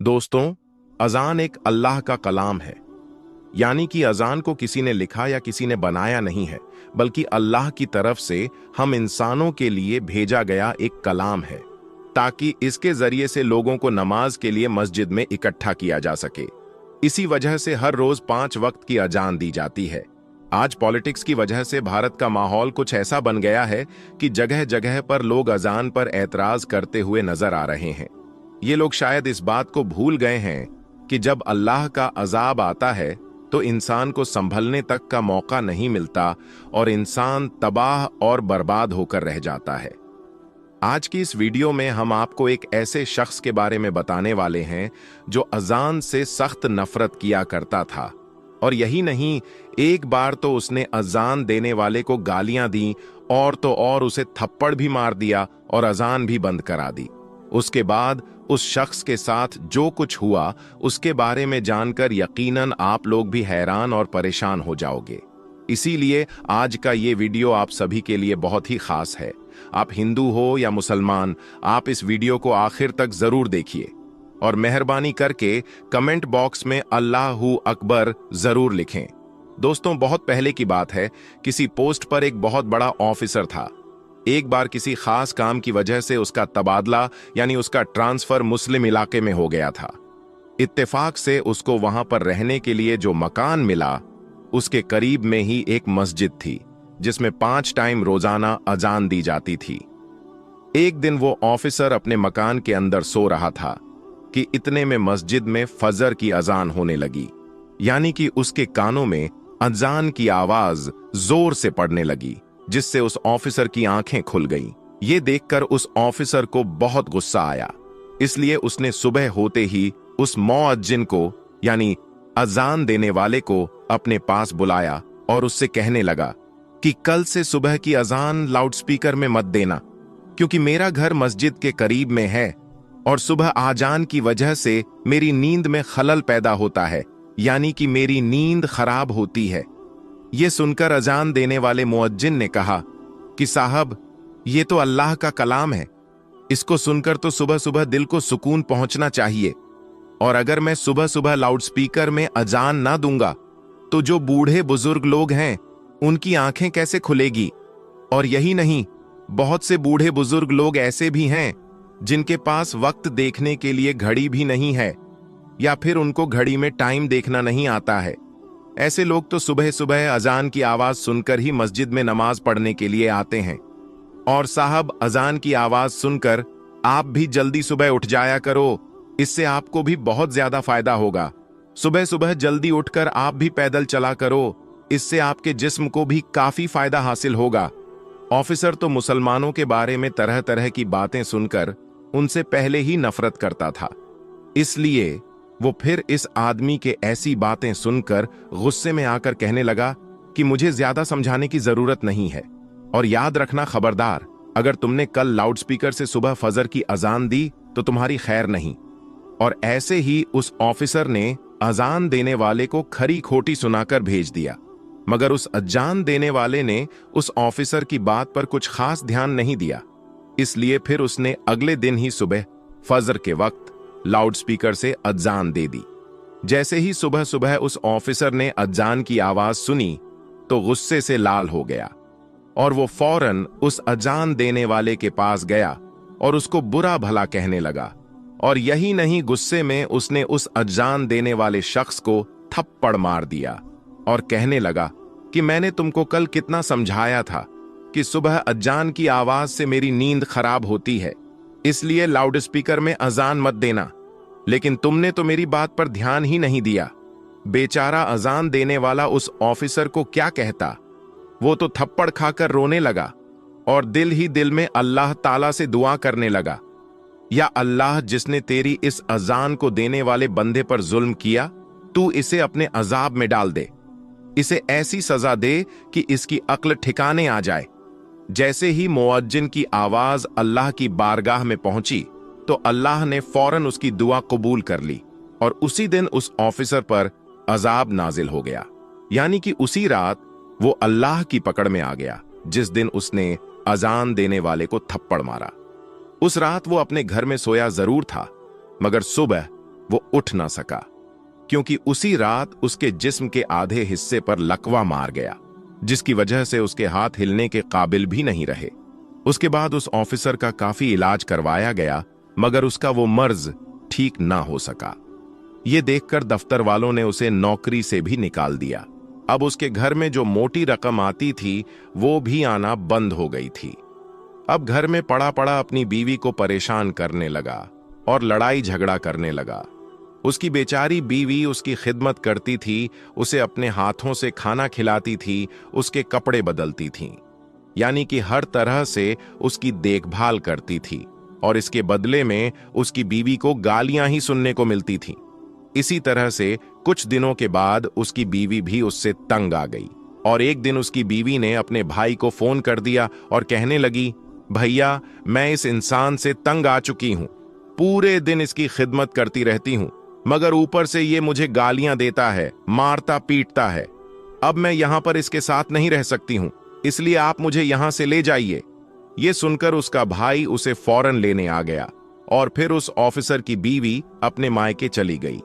दोस्तों, अजान एक अल्लाह का कलाम है। यानी कि अजान को किसी ने लिखा या किसी ने बनाया नहीं है, बल्कि अल्लाह की तरफ से हम इंसानों के लिए भेजा गया एक कलाम है, ताकि इसके जरिए से लोगों को नमाज के लिए मस्जिद में इकट्ठा किया जा सके। इसी वजह से हर रोज 5 वक्त की अजान दी जाती है। आज पॉलिटिक्स की वजह से भारत का माहौल कुछ ऐसा बन गया है कि जगह जगह पर लोग अजान पर एतराज करते हुए नजर आ रहे हैं। ये लोग शायद इस बात को भूल गए हैं कि जब अल्लाह का अजाब आता है तो इंसान को संभलने तक का मौका नहीं मिलता और इंसान तबाह और बर्बाद होकर रह जाता है। आज की इस वीडियो में हम आपको एक ऐसे शख्स के बारे में बताने वाले हैं जो अजान से सख्त नफरत किया करता था, और यही नहीं, एक बार तो उसने अजान देने वाले को गालियां दी और तो और उसे थप्पड़ भी मार दिया और अजान भी बंद करा दी। उसके बाद उस शख्स के साथ जो कुछ हुआ उसके बारे में जानकर यकीनन आप लोग भी हैरान और परेशान हो जाओगे। इसीलिए आज का ये वीडियो आप सभी के लिए बहुत ही खास है। आप हिंदू हो या मुसलमान, आप इस वीडियो को आखिर तक जरूर देखिए और मेहरबानी करके कमेंट बॉक्स में अल्लाहू अकबर जरूर लिखें। दोस्तों, बहुत पहले की बात है, किसी पोस्ट पर एक बहुत बड़ा ऑफिसर था। एक बार किसी खास काम की वजह से उसका तबादला यानी उसका ट्रांसफर मुस्लिम इलाके में हो गया था। इत्तेफाक से उसको वहां पर रहने के लिए जो मकान मिला, उसके करीब में ही एक मस्जिद थी जिसमें 5 टाइम रोजाना अजान दी जाती थी। एक दिन वो ऑफिसर अपने मकान के अंदर सो रहा था कि इतने में मस्जिद में फजर की अजान होने लगी, यानी कि उसके कानों में अजान की आवाज जोर से पड़ने लगी, जिससे उस ऑफिसर की आंखें खुल गईं। ये देखकर उस ऑफिसर को बहुत गुस्सा आया, इसलिए उसने सुबह होते ही उस मुअज्जिन को यानी अजान देने वाले को अपने पास बुलाया और उससे कहने लगा कि कल से सुबह की अजान लाउडस्पीकर में मत देना, क्योंकि मेरा घर मस्जिद के करीब में है और सुबह आजान की वजह से मेरी नींद में खलल पैदा होता है, यानी कि मेरी नींद खराब होती है। ये सुनकर अजान देने वाले मुअज्जिन ने कहा कि साहब, ये तो अल्लाह का कलाम है, इसको सुनकर तो सुबह सुबह दिल को सुकून पहुंचना चाहिए, और अगर मैं सुबह सुबह लाउडस्पीकर में अजान ना दूंगा तो जो बूढ़े बुजुर्ग लोग हैं उनकी आंखें कैसे खुलेगी। और यही नहीं, बहुत से बूढ़े बुजुर्ग लोग ऐसे भी हैं जिनके पास वक्त देखने के लिए घड़ी भी नहीं है, या फिर उनको घड़ी में टाइम देखना नहीं आता है। ऐसे लोग तो सुबह सुबह अजान की आवाज सुनकर ही मस्जिद में नमाज पढ़ने के लिए आते हैं। और साहब, अजान की आवाज सुनकर आप भी जल्दी सुबह उठ जाया करो, इससे आपको भी बहुत ज्यादा फायदा होगा। सुबह सुबह जल्दी उठकर आप भी पैदल चला करो, इससे आपके जिस्म को भी काफी फायदा हासिल होगा। ऑफिसर तो मुसलमानों के बारे में तरह तरह की बातें सुनकर उनसे पहले ही नफरत करता था, इसलिए वो फिर इस आदमी के ऐसी बातें सुनकर गुस्से में आकर कहने लगा कि मुझे ज्यादा समझाने की जरूरत नहीं है, और याद रखना खबरदार, अगर तुमने कल लाउडस्पीकर से सुबह फजर की अजान दी तो तुम्हारी खैर नहीं। और ऐसे ही उस ऑफिसर ने अजान देने वाले को खरी खोटी सुनाकर भेज दिया, मगर उस अजान देने वाले ने उस ऑफिसर की बात पर कुछ खास ध्यान नहीं दिया, इसलिए फिर उसने अगले दिन ही सुबह फजर के वक्त लाउडस्पीकर से अजान दे दी। जैसे ही सुबह सुबह उस ऑफिसर ने अजान की आवाज सुनी तो गुस्से से लाल हो गया और वो फौरन उस अजान देने वाले के पास गया और उसको बुरा भला कहने लगा। और यही नहीं, गुस्से में उसने उस अजान देने वाले शख्स को थप्पड़ मार दिया और कहने लगा कि मैंने तुमको कल कितना समझाया था कि सुबह अजान की आवाज से मेरी नींद खराब होती है, इसलिए लाउडस्पीकर में अजान मत देना, लेकिन तुमने तो मेरी बात पर ध्यान ही नहीं दिया। बेचारा अजान देने वाला उस ऑफिसर को क्या कहता, वो तो थप्पड़ खाकर रोने लगा और दिल ही दिल में अल्लाह ताला से दुआ करने लगा, या अल्लाह, जिसने तेरी इस अजान को देने वाले बंदे पर जुल्म किया, तू इसे अपने अजाब में डाल दे, इसे ऐसी सजा दे कि इसकी अक्ल ठिकाने आ जाए। जैसे ही मुअज्जिन की आवाज अल्लाह की बारगाह में पहुंची तो अल्लाह ने फौरन उसकी दुआ कबूल कर ली और उसी दिन उस ऑफिसर पर अजाब नाजिल हो गया। यानी कि उसी रात वो अल्लाह की पकड़ में आ गया जिस दिन उसने अजान देने वाले को थप्पड़ मारा। उस रात वो अपने घर में सोया जरूर था, मगर सुबह वो उठ ना सका, क्योंकि उसी रात उसके जिस्म के आधे हिस्से पर लकवा मार गया, जिसकी वजह से उसके हाथ हिलने के काबिल भी नहीं रहे। उसके बाद उस ऑफिसर का काफी इलाज करवाया गया, मगर उसका वो मर्ज ठीक ना हो सका। ये देखकर दफ्तर वालों ने उसे नौकरी से भी निकाल दिया। अब उसके घर में जो मोटी रकम आती थी वो भी आना बंद हो गई थी। अब घर में पड़ा पड़ा अपनी बीवी को परेशान करने लगा और लड़ाई झगड़ा करने लगा। उसकी बेचारी बीवी उसकी खिदमत करती थी, उसे अपने हाथों से खाना खिलाती थी, उसके कपड़े बदलती थी, यानी कि हर तरह से उसकी देखभाल करती थी, और इसके बदले में उसकी बीवी को गालियां ही सुनने को मिलती थीं। इसी तरह से कुछ दिनों के बाद उसकी बीवी भी उससे तंग आ गई, और एक दिन उसकी बीवी ने अपने भाई को फोन कर दिया और कहने लगी, भैया, मैं इस इंसान से तंग आ चुकी हूं, पूरे दिन इसकी खिदमत करती रहती हूं, मगर ऊपर से ये मुझे गालियां देता है, मारता पीटता है। अब मैं यहां पर इसके साथ नहीं रह सकती हूं, इसलिए आप मुझे यहां से ले जाइए। ये सुनकर उसका भाई उसे फौरन लेने आ गया, और फिर उस ऑफिसर की बीवी अपने मायके चली गई।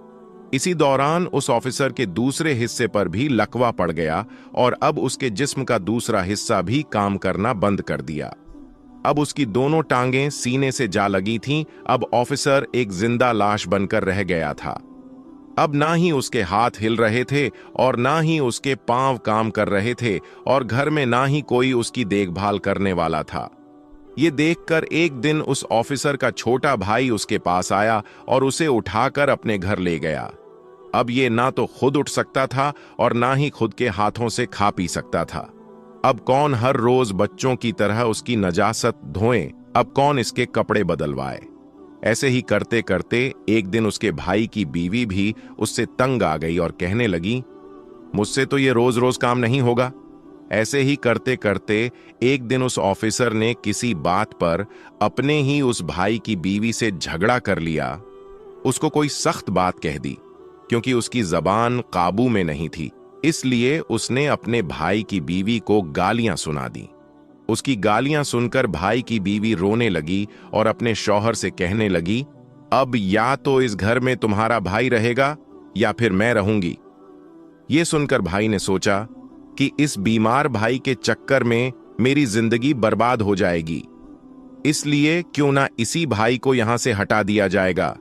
इसी दौरान उस ऑफिसर के दूसरे हिस्से पर भी लकवा पड़ गया, और अब उसके जिस्म का दूसरा हिस्सा भी काम करना बंद कर दिया। अब उसकी दोनों टांगें सीने से जा लगी थीं। अब ऑफिसर एक जिंदा लाश बनकर रह गया था। अब ना ही उसके हाथ हिल रहे थे और ना ही उसके पांव काम कर रहे थे, और घर में ना ही कोई उसकी देखभाल करने वाला था। ये देखकर एक दिन उस ऑफिसर का छोटा भाई उसके पास आया और उसे उठाकर अपने घर ले गया। अब ये ना तो खुद उठ सकता था और ना ही खुद के हाथों से खा पी सकता था। अब कौन हर रोज बच्चों की तरह उसकी नजासत धोए, अब कौन इसके कपड़े बदलवाए। ऐसे ही करते करते एक दिन उसके भाई की बीवी भी उससे तंग आ गई और कहने लगी, मुझसे तो ये रोज रोज काम नहीं होगा। ऐसे ही करते करते एक दिन उस ऑफिसर ने किसी बात पर अपने ही उस भाई की बीवी से झगड़ा कर लिया। उसको कोई सख्त बात कह दी, क्योंकि उसकी जबान काबू में नहीं थी, इसलिए उसने अपने भाई की बीवी को गालियां सुना दी। उसकी गालियां सुनकर भाई की बीवी रोने लगी और अपने शौहर से कहने लगी, अब या तो इस घर में तुम्हारा भाई रहेगा या फिर मैं रहूंगी। ये सुनकर भाई ने सोचा कि इस बीमार भाई के चक्कर में मेरी जिंदगी बर्बाद हो जाएगी, इसलिए क्यों ना इसी भाई को यहां से हटा दिया जाएगा।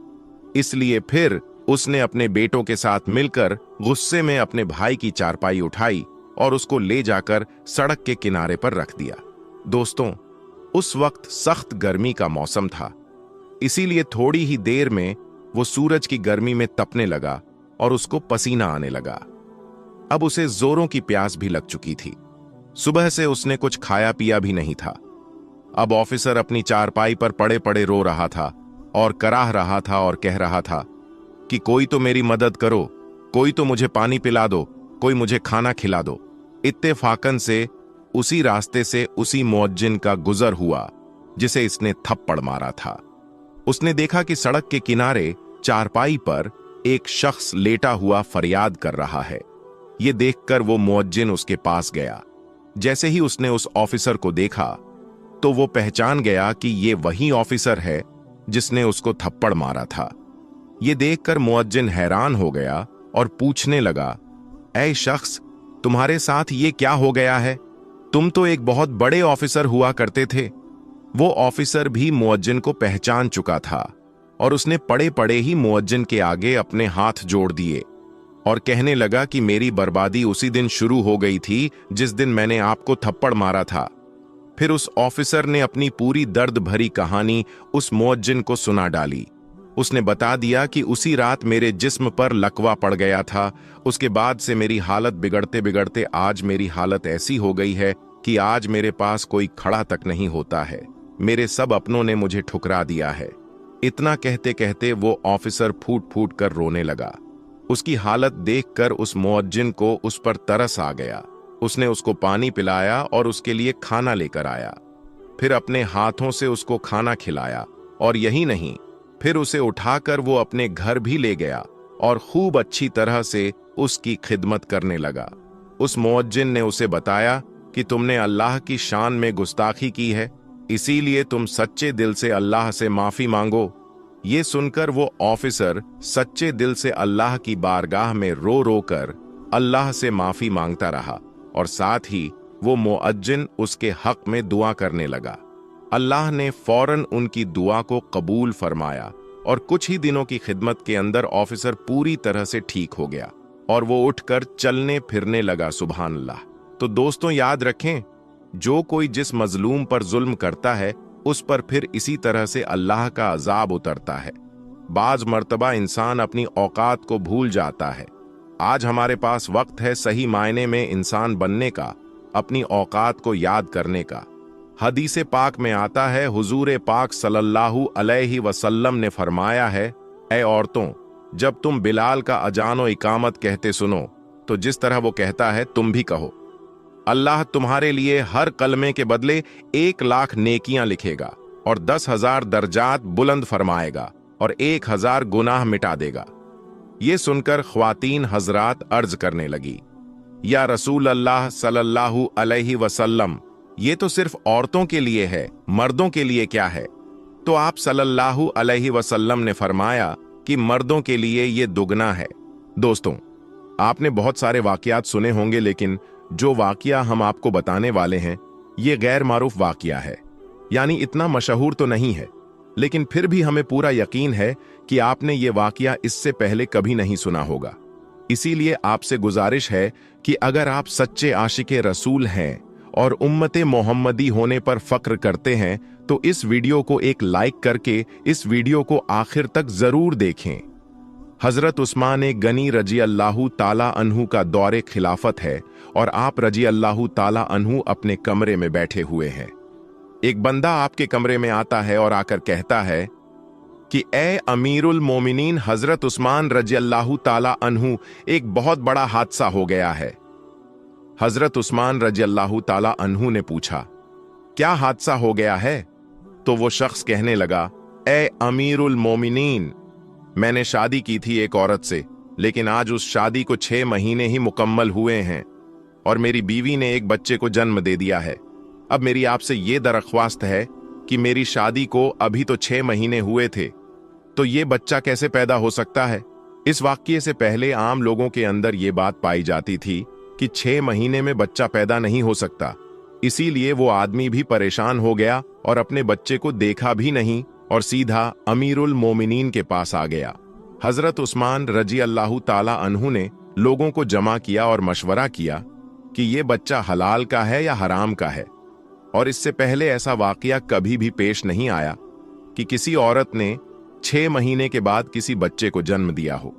इसलिए फिर उसने अपने बेटों के साथ मिलकर गुस्से में अपने भाई की चारपाई उठाई और उसको ले जाकर सड़क के किनारे पर रख दिया। दोस्तों, उस वक्त सख्त गर्मी का मौसम था, इसीलिए थोड़ी ही देर में वो सूरज की गर्मी में तपने लगा और उसको पसीना आने लगा। अब उसे जोरों की प्यास भी लग चुकी थी। सुबह से उसने कुछ खाया पिया भी नहीं था। अब ऑफिसर अपनी चारपाई पर पड़े पड़े रो रहा था और कराह रहा था और कह रहा था कि कोई तो मेरी मदद करो, कोई तो मुझे पानी पिला दो, कोई मुझे खाना खिला दो। इत्तेफाकन से उसी रास्ते से उसी मुअज्जिन का गुजर हुआ जिसे इसने थप्पड़ मारा था। उसने देखा कि सड़क के किनारे चारपाई पर एक शख्स लेटा हुआ फरियाद कर रहा है। ये देखकर वो मुअज्जिन उसके पास गया। जैसे ही उसने उस ऑफिसर को देखा तो वो पहचान गया कि ये वही ऑफिसर है जिसने उसको थप्पड़ मारा था। ये देखकर मुअज्जिन हैरान हो गया और पूछने लगा, ऐ शख्स, तुम्हारे साथ ये क्या हो गया है? तुम तो एक बहुत बड़े ऑफिसर हुआ करते थे। वो ऑफिसर भी मुअज्जिन को पहचान चुका था और उसने पड़े पड़े ही मुअज्जिन के आगे अपने हाथ जोड़ दिए और कहने लगा कि मेरी बर्बादी उसी दिन शुरू हो गई थी जिस दिन मैंने आपको थप्पड़ मारा था। फिर उस ऑफिसर ने अपनी पूरी दर्द भरी कहानी उस मुअज्जिन को सुना डाली। उसने बता दिया कि उसी रात मेरे जिस्म पर लकवा पड़ गया था। उसके बाद से मेरी हालत बिगड़ते बिगड़ते आज मेरी हालत ऐसी हो गई है कि आज मेरे पास कोई खड़ा तक नहीं होता है। मेरे सब अपनों ने मुझे ठुकरा दिया है। इतना कहते कहते वो ऑफिसर फूट फूट कर रोने लगा। उसकी हालत देखकर उस मुअज्जिन को उस पर तरस आ गया। उसने उसको पानी पिलाया और उसके लिए खाना लेकर आया। फिर अपने हाथों से उसको खाना खिलाया, और यही नहीं, फिर उसे उठाकर वो अपने घर भी ले गया और खूब अच्छी तरह से उसकी खिदमत करने लगा। उस मुअज्जिन ने उसे बताया कि तुमने अल्लाह की शान में गुस्ताखी की है, इसीलिए तुम सच्चे दिल से अल्लाह से माफी मांगो। ये सुनकर वो ऑफिसर सच्चे दिल से अल्लाह की बारगाह में रो रो कर अल्लाह से माफी मांगता रहा और साथ ही वो मुअज्जिन उसके हक में दुआ करने लगा। अल्लाह ने फौरन उनकी दुआ को कबूल फरमाया और कुछ ही दिनों की खिदमत के अंदर ऑफिसर पूरी तरह से ठीक हो गया और वो उठकर चलने फिरने लगा। सुभान अल्लाह। तो दोस्तों याद रखें, जो कोई जिस मजलूम पर जुल्म करता है उस पर फिर इसी तरह से अल्लाह का अजाब उतरता है। बाज मर्तबा इंसान अपनी औकात को भूल जाता है। आज हमारे पास वक्त है सही मायने में इंसान बनने का, अपनी औकात को याद करने का। हदीसे पाक में आता है, हुजूर पाक सल्लल्लाहु अलैहि वसल्लम ने फरमाया है, ऐ औरतों, जब तुम बिलाल का अजान व इकामत कहते सुनो तो जिस तरह वो कहता है तुम भी कहो। अल्लाह तुम्हारे लिए हर कलमे के बदले 1,00,000 नेकियां लिखेगा और 10,000 दर्जात बुलंद फरमाएगा और 1,000 गुनाह मिटा देगा। ये सुनकर ख्वातीन हजरात अर्ज करने लगी, या रसूल अल्लाह सल्लल्लाहु अलैहि वसल्लम, ये तो सिर्फ औरतों के लिए है, मर्दों के लिए क्या है? तो आप सल्लल्लाहु अलैहि वसल्लम ने फरमाया कि मर्दों के लिए ये दुगना है। दोस्तों, आपने बहुत सारे वाकयात सुने होंगे, लेकिन जो वाकया हम आपको बताने वाले हैं ये गैर मारूफ वाकया है, यानी इतना मशहूर तो नहीं है, लेकिन फिर भी हमें पूरा यकीन है कि आपने ये वाकया इससे पहले कभी नहीं सुना होगा। इसीलिए आपसे गुजारिश है कि अगर आप सच्चे आशिके रसूल हैं और उम्मते मोहम्मदी होने पर फक्र करते हैं तो इस वीडियो को एक लाइक करके इस वीडियो को आखिर तक जरूर देखें। हजरत उस्मान गनी रजी अल्लाहु ताला अन्हु का दौरे खिलाफत है और आप रजी अल्लाहु ताला अन्हु अपने कमरे में बैठे हुए हैं। एक बंदा आपके कमरे में आता है और आकर कहता है कि ए अमीरुल मोमिनीन हजरत उस्मान रजी अल्लाहु ताला अन्हु, एक बहुत बड़ा हादसा हो गया है। हजरत उस्मान रजी अल्लाहु ताला अन्हु ने पूछा, क्या हादसा हो गया है? तो वो शख्स कहने लगा, ए अमीरुल मोमिनीन, मैंने शादी की थी एक औरत से, लेकिन आज उस शादी को 6 महीने ही मुकम्मल हुए हैं और मेरी बीवी ने एक बच्चे को जन्म दे दिया है। अब मेरी आपसे ये दरख्वास्त है कि मेरी शादी को अभी तो 6 महीने हुए थे, तो ये बच्चा कैसे पैदा हो सकता है? इस वाकये से पहले आम लोगों के अंदर ये बात पाई जाती थी कि 6 महीने में बच्चा पैदा नहीं हो सकता। इसीलिए वो आदमी भी परेशान हो गया और अपने बच्चे को देखा भी नहीं और सीधा अमीरुल मोमिनीन के पास आ गया। हजरत उस्मान रजी अल्लाहु ताला अन्हु ने लोगों को जमा किया और मशवरा किया कि ये बच्चा हलाल का है या हराम का है, और इससे पहले ऐसा वाकया कभी भी पेश नहीं आया कि किसी औरत ने 6 महीने के बाद किसी बच्चे को जन्म दिया हो।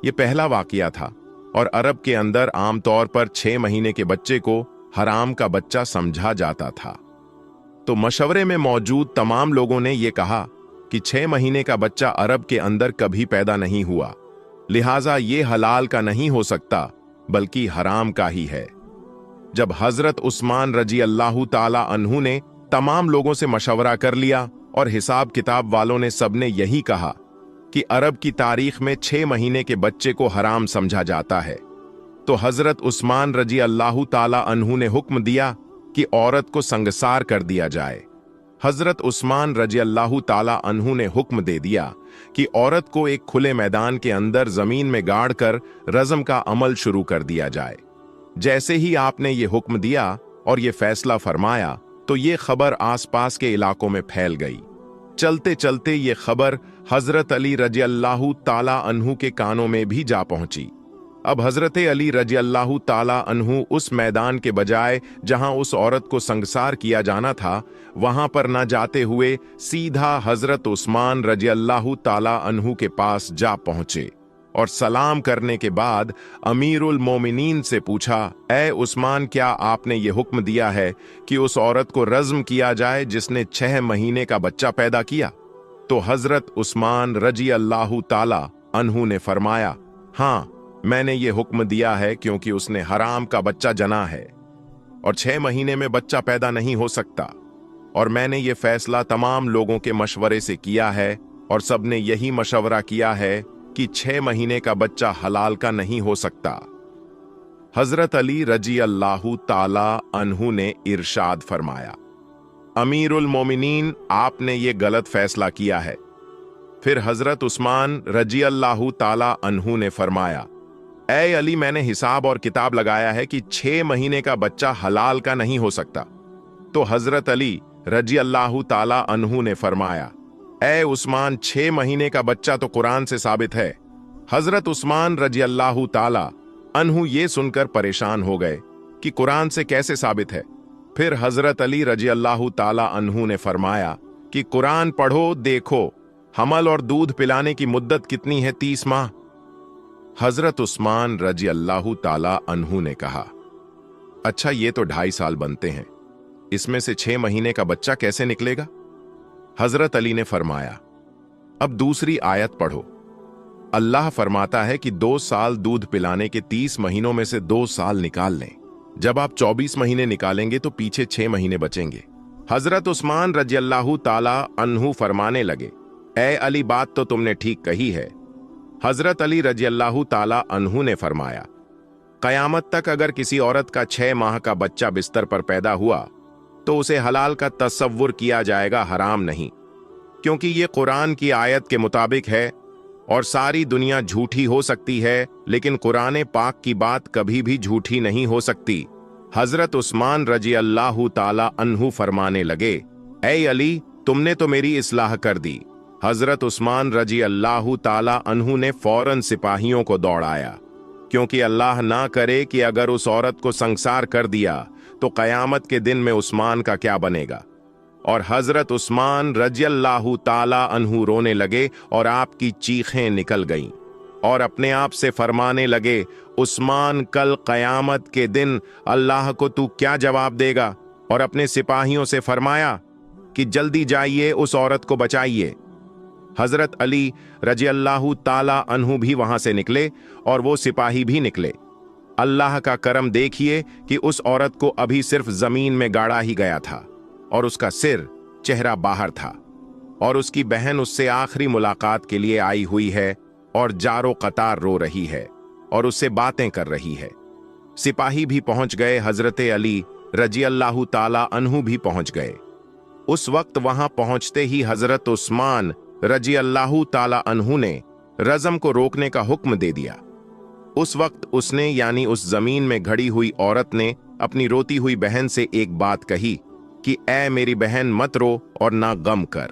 यह पहला वाकया था और अरब के अंदर आमतौर पर 6 महीने के बच्चे को हराम का बच्चा समझा जाता था। तो मशवरे में मौजूद तमाम लोगों ने यह कहा कि 6 महीने का बच्चा अरब के अंदर कभी पैदा नहीं हुआ, लिहाजा ये हलाल का नहीं हो सकता बल्कि हराम का ही है। जब हजरत उस्मान रजी अल्लाहु ताला अन्हु ने तमाम लोगों से मशवरा कर लिया और हिसाब किताब वालों ने सबने यही कहा कि अरब की तारीख में 6 महीने के बच्चे को हराम समझा जाता है, तो हजरत उस्मान रजी अल्लाहु ताला अन्हु ने हुक्म दिया कि औरत को संगसार कर दिया जाए। हजरत उस्मान रजी अल्लाहु ताला अन्हु ने हुक्म दे दिया कि औरत को एक खुले मैदान के अंदर जमीन में गाड़ कर रज़म का अमल शुरू कर दिया जाए। जैसे ही आपने ये हुक्म दिया और ये फैसला फरमाया तो ये खबर आसपास के इलाकों में फैल गई। चलते चलते ये खबर हजरत अली रजी अल्लाहु ताला अन्हु के कानों में भी जा पहुंची। अब हजरत अली रजी अल्लाहु ताला अन्हु उस मैदान के बजाय जहां उस औरत को संगसार किया जाना था वहां पर न जाते हुए सीधा हजरत उस्मान रजी अल्लाहु ताला अन्हु के पास जा पहुंचे और सलाम करने के बाद अमीरुल मोमिनीन से पूछा, ए उस्मान, क्या आपने ये हुक्म दिया है कि उस औरत को रज़्म किया जाए जिसने 6 महीने का बच्चा पैदा किया? तो हजरत उस्मान रजी अल्लाहु ताला अन्हु ने फरमाया, हाँ, मैंने ये हुक्म दिया है क्योंकि उसने हराम का बच्चा जना है और 6 महीने में बच्चा पैदा नहीं हो सकता, और मैंने ये फैसला तमाम लोगों के मशवरे से किया है और सबने यही मशवरा किया है कि 6 महीने का बच्चा हलाल का नहीं हो सकता। हजरत अली रजी अल्लाहु ताला अन्हु ने इरशाद फरमाया, अमीरुल मोमिनीन, आपने ये गलत फैसला किया है। फिर हजरत उस्मान रजी अल्लाहु ताला अन्हु ने फरमाया, ए अली, मैंने हिसाब और किताब लगाया है कि 6 महीने का बच्चा हलाल का नहीं हो सकता। तो हजरत अली रजी अल्लाहु ताला अन्हु ने फरमाया, ए उस्मान, 6 महीने का बच्चा तो कुरान से साबित है। हजरत उस्मान रजी अल्लाहु ताला अन्हु ये सुनकर परेशान हो गए कि कुरान से कैसे साबित है। फिर हजरत अली रजी अल्लाहु ताला अन्हु ने फरमाया कि कुरान पढ़ो, देखो हमल और दूध पिलाने की मुद्दत कितनी है, 30 माह। हजरत उस्मान रजी अल्लाहु ताला अन्हु ने कहा, अच्छा ये तो 2.5 साल बनते हैं, इसमें से 6 महीने का बच्चा कैसे निकलेगा? हजरत अली ने फरमाया, अब दूसरी आयत पढ़ो। अल्लाह फरमाता है कि 2 साल दूध पिलाने के 30 महीनों में से 2 साल निकाल लें। जब आप 24 महीने निकालेंगे तो पीछे 6 महीने बचेंगे। हजरत उस्मान रजी अल्लाहु ताला अन्हु फरमाने लगे, ए अली, बात तो तुमने ठीक कही है। हजरत अली रजी अल्लाहु ताला अन्हु ने फरमाया, कयामत तक अगर किसी औरत का 6 माह का बच्चा बिस्तर पर पैदा हुआ तो उसे हलाल का तसव्वुर किया जाएगा, हराम नहीं, क्योंकि ये कुरान की आयत के मुताबिक है। और सारी दुनिया झूठी हो सकती है, लेकिन कुरान पाक की बात कभी भी झूठी नहीं हो सकती। हजरत उस्मान रजी अल्लाहु ताला अन्हु फरमाने लगे, ए अली, तुमने तो मेरी इस्लाह कर दी। हजरत उस्मान रजी अल्लाहु ताला अन्हु ने फौरन सिपाहियों को दौड़ाया, क्योंकि अल्लाह ना करे कि अगर उस औरत को संसार कर दिया तो कयामत के दिन में उस्मान का क्या बनेगा। और हजरत उस्मान रजी अल्लाहु ताला अन्हु रोने लगे और आपकी चीखें निकल गईं और अपने आप से फरमाने लगे, उस्मान, कल कयामत के दिन अल्लाह को तू क्या जवाब देगा? और अपने सिपाहियों से फरमाया कि जल्दी जाइए, उस औरत को बचाइए। हजरत अली रजी अल्लाहु ताला अन्हु भी वहां से निकले और वो सिपाही भी निकले। अल्लाह का करम देखिए कि उस औरत को अभी सिर्फ जमीन में गाड़ा ही गया था और उसका सिर, चेहरा बाहर था और उसकी बहन उससे आखिरी मुलाकात के लिए आई हुई है और जारो कतार रो रही है और उससे बातें कर रही है। सिपाही भी पहुंच गए, हजरत अली रजी अल्लाहु ताला अन्हु भी पहुंच गए। उस वक्त वहां पहुंचते ही हजरत उस्मान रजी अल्लाहु ताला अन्हु ने रज़म को रोकने का हुक्म दे दिया। उस वक्त उसने, यानी उस जमीन में घड़ी हुई औरत ने, अपनी रोती हुई बहन से एक बात कही कि ऐ मेरी बहन, मत रो और ना गम कर।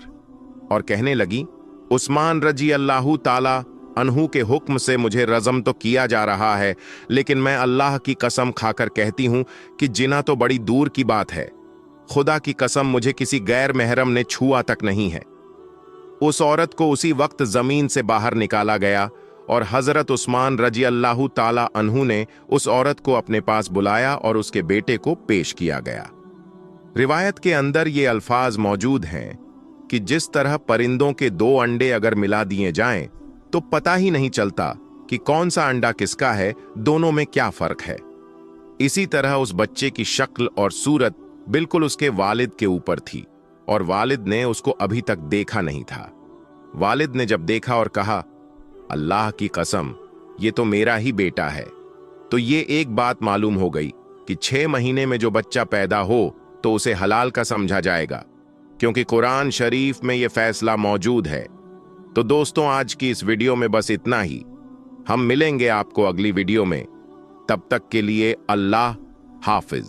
और कहने लगी, उस्मान रजी अल्लाहु ताला अन्हु के हुक्म से मुझे रज़म तो किया जा रहा है, लेकिन मैं अल्लाह की कसम खाकर कहती हूं कि जिना तो बड़ी दूर की बात है। खुदा की कसम, मुझे किसी गैर महरम ने छुआ तक नहीं है। उस औरत को उसी वक्त जमीन से बाहर निकाला गया और हजरत उस्मान रजी अल्लाहु ताला अन्हु ने उस औरत को अपने पास बुलाया और उसके बेटे को पेश किया गया। रिवायत के अंदर ये अल्फाज मौजूद हैं कि जिस तरह परिंदों के 2 अंडे अगर मिला दिए जाएं तो पता ही नहीं चलता कि कौन सा अंडा किसका है, दोनों में क्या फर्क है। इसी तरह उस बच्चे की शक्ल और सूरत बिल्कुल उसके वालिद के ऊपर थी और वालिद ने उसको अभी तक देखा नहीं था। वालिद ने जब देखा और कहा, अल्लाह की कसम, ये तो मेरा ही बेटा है, तो ये एक बात मालूम हो गई कि 6 महीने में जो बच्चा पैदा हो तो उसे हलाल का समझा जाएगा, क्योंकि कुरान शरीफ में यह फैसला मौजूद है। तो दोस्तों, आज की इस वीडियो में बस इतना ही। हम मिलेंगे आपको अगली वीडियो में। तब तक के लिए अल्लाह हाफिज।